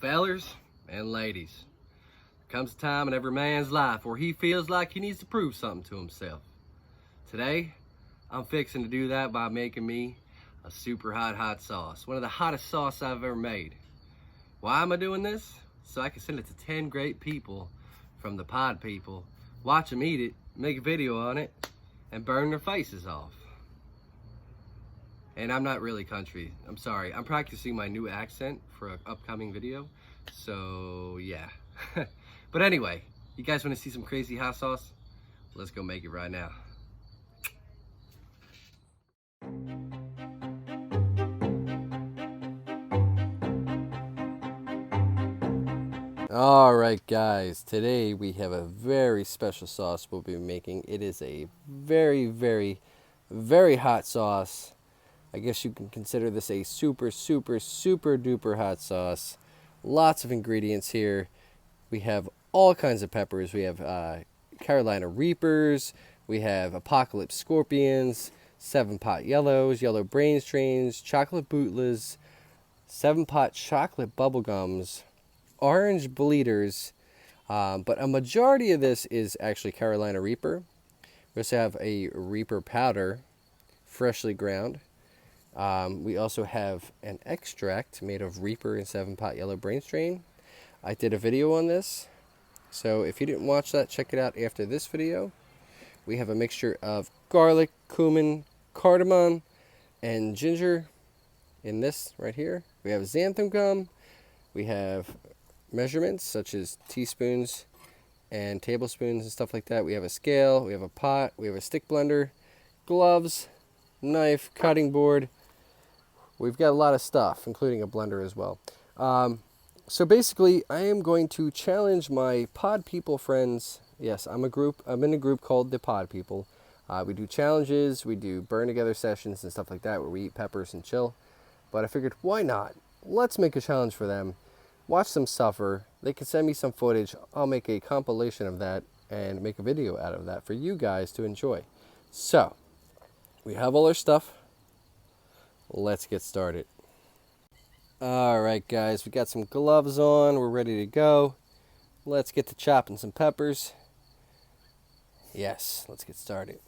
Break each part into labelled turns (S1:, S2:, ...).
S1: Fellers and ladies, there comes a time in every man's life where he feels like he needs to prove something to himself. Today, I'm fixing to do that by making me a super hot sauce. One of the hottest sauce I've ever made. Why am I doing this? So I can send it to 10 great people from the pod people, watch them eat it, make a video on it, and burn their faces off. And I'm not really country, I'm sorry. I'm practicing my new accent for an upcoming video, so yeah. But anyway, you guys wanna see some crazy hot sauce? Let's go make it right now. All right, guys, today we have a very special sauce we'll be making. It is a very hot sauce. I guess you can consider this a super duper hot sauce. Lots of ingredients here. We have all kinds of peppers. We have Carolina Reapers. We have Apocalypse Scorpions, 7-pot yellows, yellow brain strains, chocolate bootlas, 7-pot chocolate bubblegums, orange bleeders, but a majority of this is actually Carolina Reaper. We also have a Reaper powder, freshly ground. We also have an extract made of Reaper and 7-pot yellow brain strain. I did a video on this, so if you didn't watch that, check it out after this video. We have a mixture of garlic, cumin, cardamom, and ginger in this right here. We have xanthan gum. We have measurements such as teaspoons and tablespoons and stuff like that. We have a scale, we have a pot, we have a stick blender, gloves, knife, cutting board. We've got a lot of stuff, including a blender as well. So basically, I am going to challenge my pod people friends. Yes, I'm in a group called the Pod People. We do challenges, we do burn together sessions and stuff like that where we eat peppers and chill. But I figured, why not? Let's make a challenge for them. Watch them suffer. They can send me some footage. I'll make a compilation of that and make a video out of that for you guys to enjoy. So, we have all our stuff. Let's get started. Alright guys, we got some gloves on. We're ready to go. Let's get to chopping some peppers. Yes, let's get started.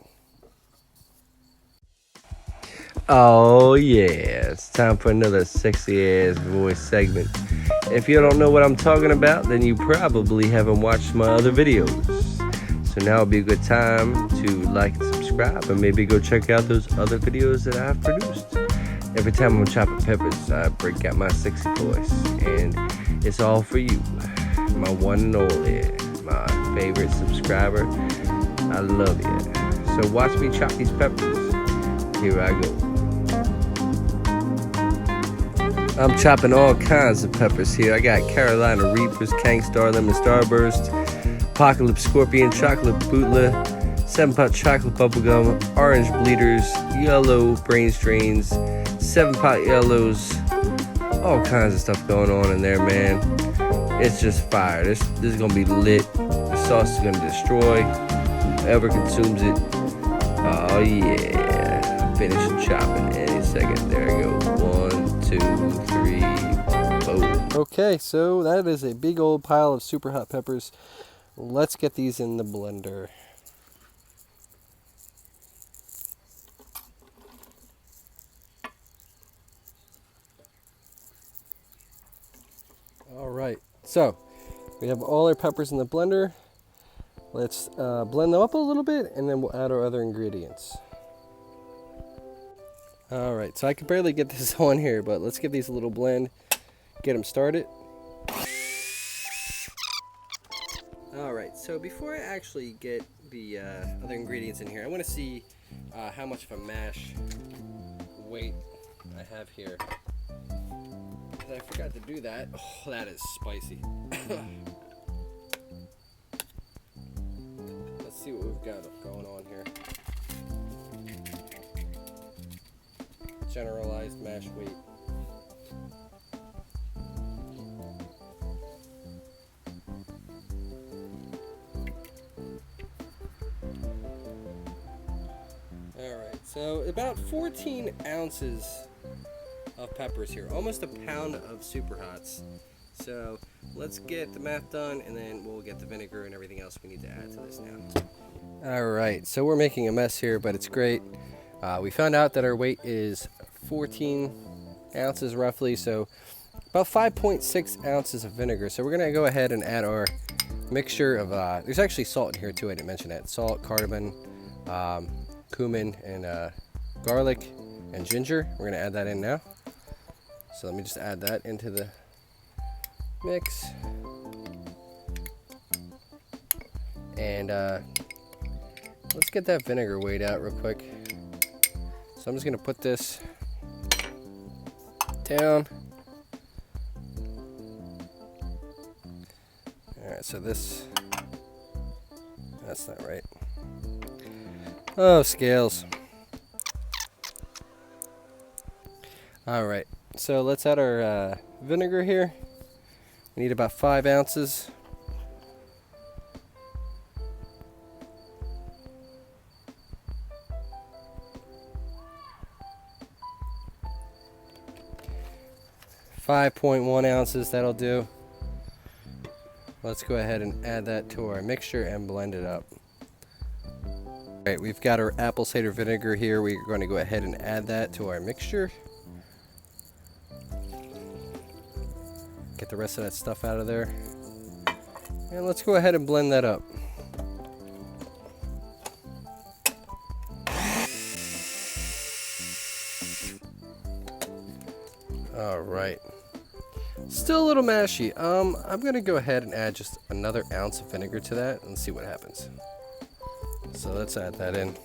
S1: Oh yeah, it's time for another sexy ass voice segment. If you don't know what I'm talking about, then you probably haven't watched my other videos. So now would be a good time to like and subscribe and maybe go check out those other videos that I've produced. Every time I'm chopping peppers, I break out my sexy voice, and it's all for you, my one and only, my favorite subscriber. I love you. So watch me chop these peppers. Here I go. I'm chopping all kinds of peppers here. I got Carolina Reapers, Kang Star, Lemon Starburst, Apocalypse Scorpion, Chocolate Bootla, 7-pot chocolate bubblegum, orange bleeders, yellow brain strains, 7-pot yellows, all kinds of stuff going on in there, man. It's just fire. This is gonna be lit. The sauce is gonna destroy whoever consumes it. Oh yeah. Finish chopping any second. There I go. 1, 2, 3, boom. Okay, so that is a big old pile of super hot peppers. Let's get these in the blender. Alright, so we have all our peppers in the blender. Let's blend them up a little bit and then we'll add our other ingredients. Alright, so I can barely get this on here, but let's give these a little blend, get them started. Alright, so before I actually get the other ingredients in here, I want to see how much of a mash weight I have here. I forgot to do that. Oh, that is spicy. Let's see what we've got going on here. Generalized mash weight. Alright, so about 14 ounces of peppers here, almost a pound of super hots. So let's get the math done, and then we'll get the vinegar and everything else we need to add to this now. Alright, so we're making a mess here, but it's great. We found out that our weight is 14 ounces roughly, so about 5.6 ounces of vinegar. So we're going to go ahead and add our mixture of, there's actually salt in here too, I didn't mention that. Salt, cardamom, cumin, and garlic and ginger. We're going to add that in now. So let me just add that into the mix. And let's get that vinegar weighed out real quick. So I'm just going to put this down. Alright, so that's not right. Oh, scales. Alright, so let's add our vinegar here. We need about 5 ounces. .1 ounces, that'll do. Let's go ahead and add that to our mixture and blend it up. Alright, we've got our apple cider vinegar here. We're going to go ahead and add that to our mixture. Get the rest of that stuff out of there. And let's go ahead and blend that up. Alright. Still a little mashy. I'm going to go ahead and add just another ounce of vinegar to that and see what happens. So let's add that in.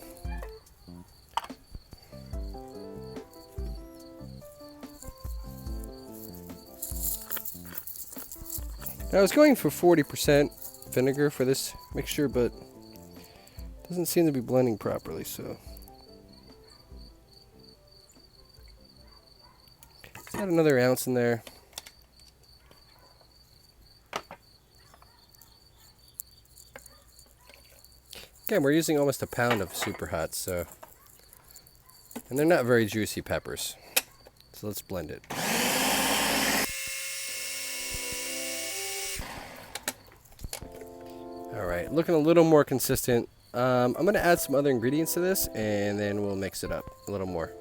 S1: Now I was going for 40% vinegar for this mixture, but it doesn't seem to be blending properly, so let's add another ounce in there. Again, we're using almost a pound of super hot, so, and they're not very juicy peppers. So let's blend it. Alright, looking a little more consistent. I'm going to add some other ingredients to this, and then we'll mix it up a little more.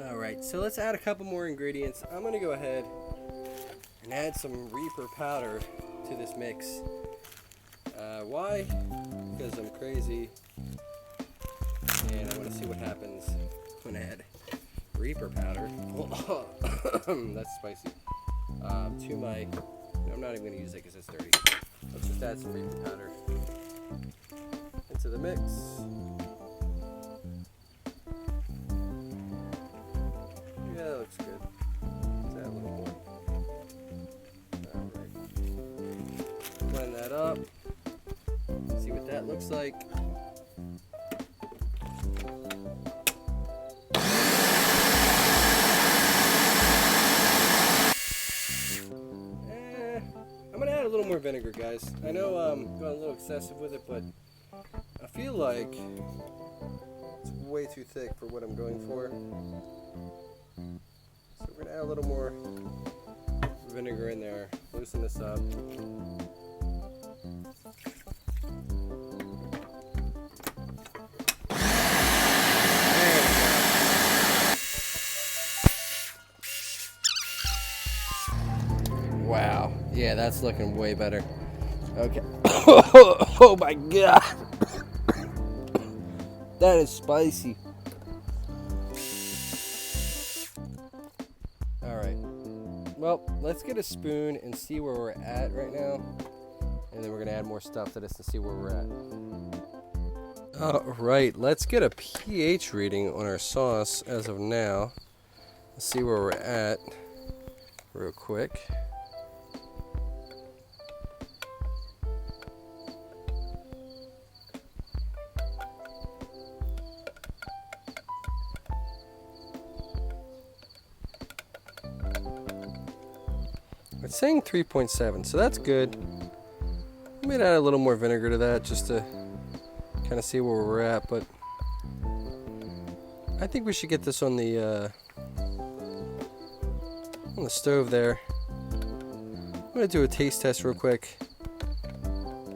S1: Alright, so let's add a couple more ingredients. I'm going to go ahead and add some Reaper powder to this mix. Why? Because I'm crazy, and I want to see what happens when I add Reaper powder. That's spicy. To my, I'm not even going to use it because it's dirty. Let's just add some Reaper powder into the mix. Yeah, that looks good. Let's add a little more. Alright. Blend that up. See what that looks like. I'm gonna add a little more vinegar, guys. I know I'm going a little excessive with it, but I feel like it's way too thick for what I'm going for. So we're gonna add a little more vinegar in there, loosen this up. Wow. Yeah, that's looking way better. Okay. Oh my god. That is spicy. Alright. Well, let's get a spoon and see where we're at right now. And then we're going to add more stuff to this and see where we're at. Alright, let's get a pH reading on our sauce as of now. Let's see where we're at real quick. It's saying 3.7, so that's good. I might add a little more vinegar to that just to kind of see where we're at, but I think we should get this on the stove there. gonna do a taste test real quick.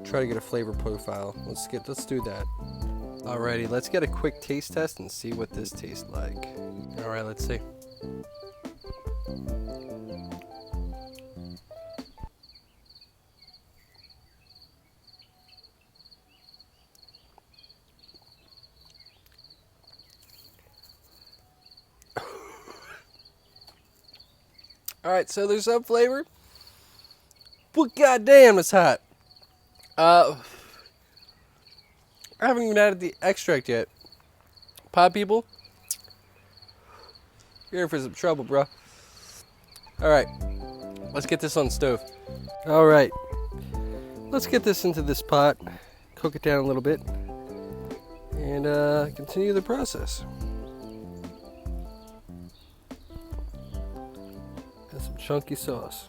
S1: Try to get a flavor profile. Let's do that. Alrighty, let's get a quick taste test and see what this tastes like. Alright, let's see. Alright, so there's some flavor. But goddamn, it's hot. I haven't even added the extract yet. Pod people, you're in for some trouble, bro. Alright, let's get this on the stove. Alright, let's get this into this pot, cook it down a little bit, and continue the process. Got some chunky sauce.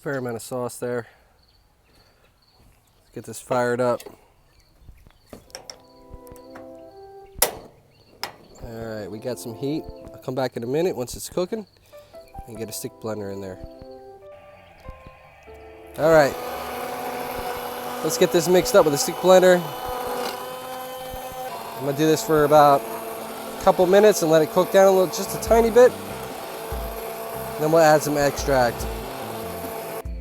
S1: Fair amount of sauce there. Let's get this fired up. Alright, we got some heat. I'll come back in a minute once it's cooking and get a stick blender in there. Alright, let's get this mixed up with a stick blender. I'm going to do this for about a couple minutes and let it cook down a little, just a tiny bit. Then we'll add some extract.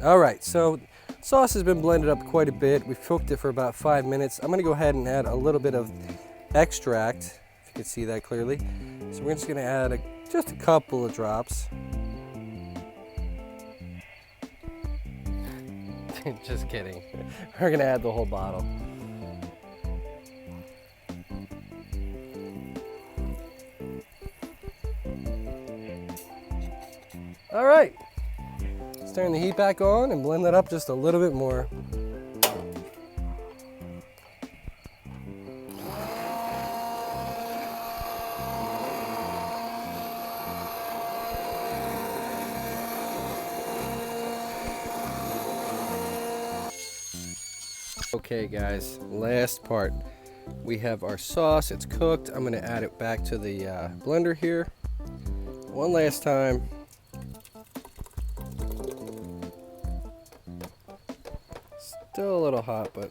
S1: Alright, so sauce has been blended up quite a bit. We've cooked it for about 5 minutes. I'm going to go ahead and add a little bit of extract, if you can see that clearly. So we're just going to add just a couple of drops. Just kidding. We're going to add the whole bottle. Alright. Let's turn the heat back on and blend that up just a little bit more. Okay guys, last part. We have our sauce, it's cooked. I'm going to add it back to the blender here. One last time. Still a little hot, but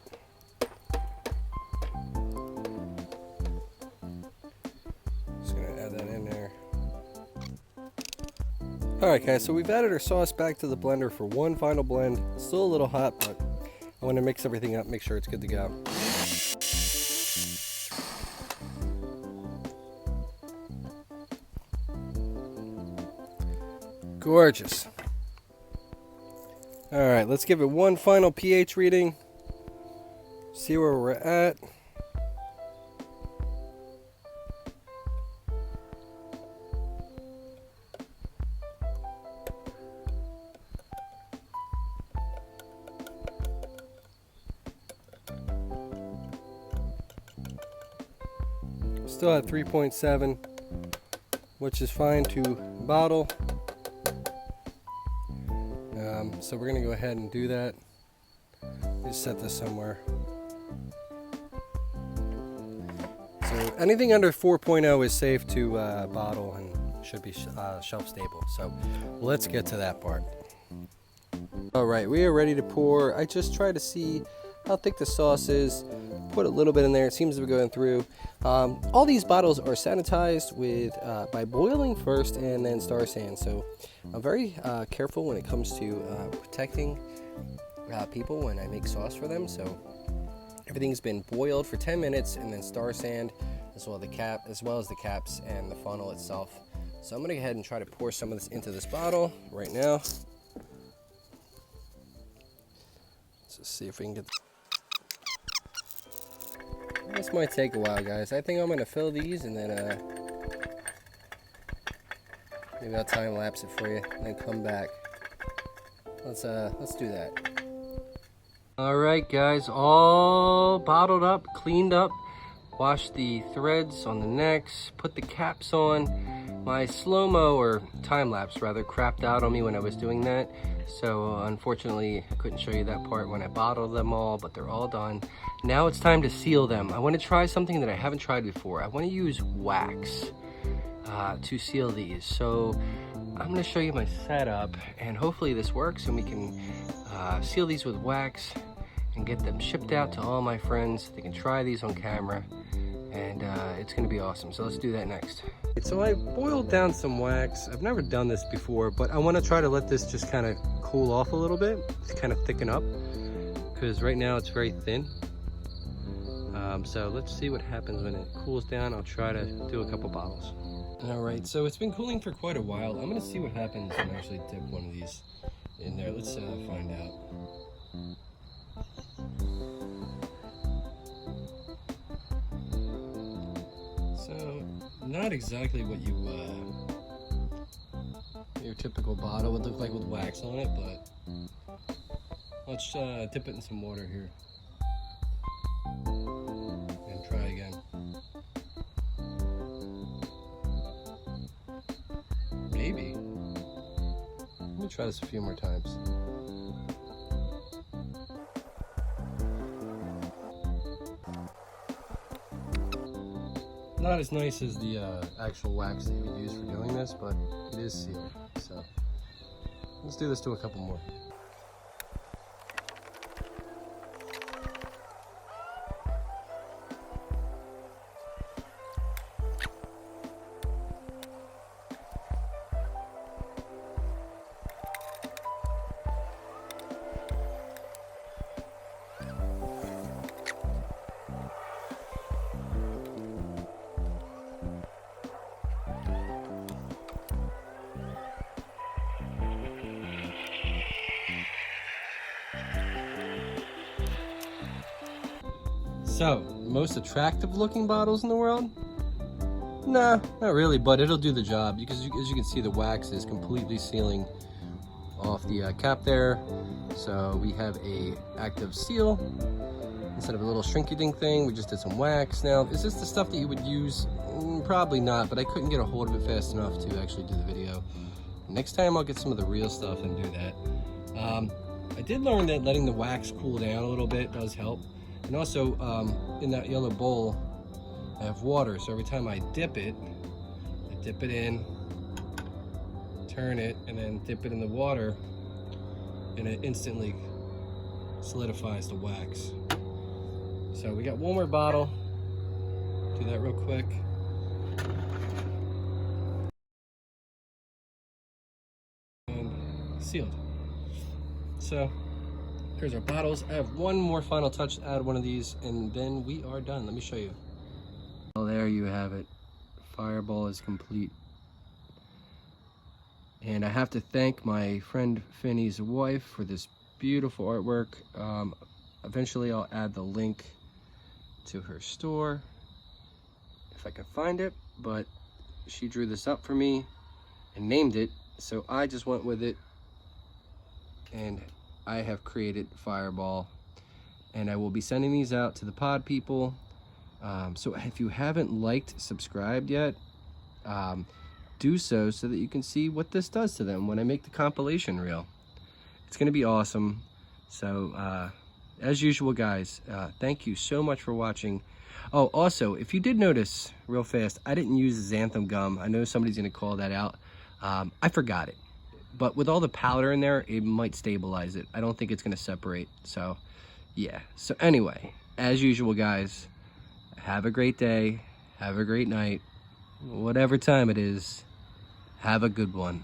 S1: just gonna add that in there. Alright guys, so we've added our sauce back to the blender for one final blend. Still a little hot, but I want to mix everything up, make sure it's good to go. Gorgeous. Alright, let's give it one final pH reading. See where we're at. Still at 3.7, which is fine to bottle. So we're going to go ahead and do that. Just set this somewhere. So anything under 4.0 is safe to bottle and should be shelf stable. So let's get to that part. Alright, we are ready to pour. I just try to see how thick the sauce is. Put a little bit in there. It seems to be going through. All these bottles are sanitized with by boiling first and then Star San. So I'm very careful when it comes to protecting people when I make sauce for them. So everything's been boiled for 10 minutes and then Star Sand as well as the caps and the funnel itself. So I'm going to go ahead and try to pour some of this into this bottle right now. Let's just see if we can get. This might take a while, guys. I think I'm gonna fill these and then maybe I'll time lapse it for you and then come back. Let's do that. Alright guys, all bottled up, cleaned up, washed the threads on the necks, put the caps on. My slow-mo, or time-lapse rather, crapped out on me when I was doing that. So unfortunately, I couldn't show you that part when I bottled them all, but they're all done. Now it's time to seal them. I want to try something that I haven't tried before. I want to use wax to seal these. So I'm going to show you my setup, and hopefully this works and we can seal these with wax and get them shipped out to all my friends. They can try these on camera, and it's going to be awesome. So let's do that next. So I boiled down some wax. I've never done this before, but I want to try to let this just kind of cool off a little bit to kind of thicken up, because right now it's very thin. So let's see what happens when it cools down. I'll try to do a couple bottles. All right, so it's been cooling for quite a while. I'm gonna see what happens when I actually dip one of these in there. Let's find out. So, not exactly what your typical bottle would look like with wax on it, but let's dip it in some water here and try again. Maybe. Let me try this a few more times. Not as nice as the actual wax that you would use for doing this, but it is sealed. So let's do this to a couple more. So, most attractive looking bottles in the world? Nah, not really, but it'll do the job, because as you can see, the wax is completely sealing off the cap there. So we have a active seal instead of a little shrinky ding thing. We just did some wax. Now, is this the stuff that you would use? Probably not, but I couldn't get a hold of it fast enough to actually do the video. Next time I'll get some of the real stuff and do that. I did learn that letting the wax cool down a little bit does help. And also, in that yellow bowl, I have water. So every time I dip it in, turn it, and then dip it in the water, and it instantly solidifies the wax. So we got one more bottle. Do that real quick. And sealed. So here's our bottles. I have one more final touch to add one of these, and then we are done. Let me show you. Well, there you have it. Fireball is complete. And I have to thank my friend Finney's wife for this beautiful artwork. Eventually I'll add the link to her store if I can find it, but she drew this up for me and named it, so I just went with it, and I have created Fireball, and I will be sending these out to the pod people. So if you haven't liked, subscribed yet, do so that you can see what this does to them when I make the compilation reel. It's gonna be awesome. So as usual, guys, thank you so much for watching. Oh, also, if you did notice real fast, I didn't use xanthan gum. I know somebody's gonna call that out. I forgot it. But with all the powder in there, it might stabilize it. I don't think it's gonna separate, so yeah. So anyway, as usual, guys, have a great day, have a great night, whatever time it is, have a good one.